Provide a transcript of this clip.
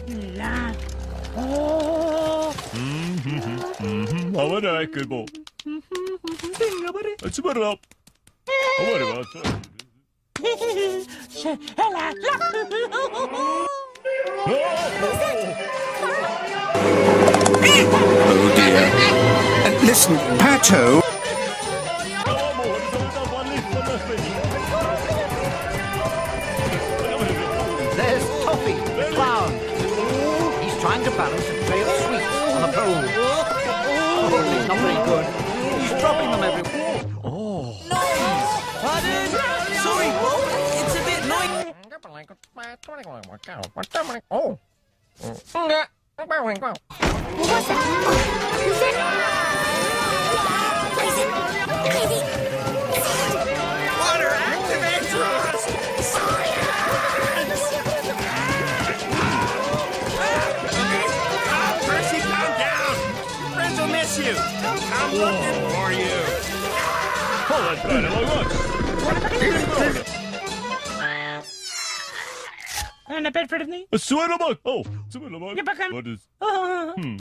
La. Oh. Hava ne bu? Açma rap. Hava ne var? Ela. Oh dear. Listen, Pato. There's Toffee, the clown. He's trying to balance a tray of sweets on a pole. Oh, he's not very good. He's dropping them everywhere. No! Pardon? Sorry, it's a bit noisy. Water activate thrust! Science! Percy, calm down! Friends will miss you! I'm looking for you! Hava ne var? Naped for me? Söyle bak. Oh, söyle bak. Ya bakalım. What is?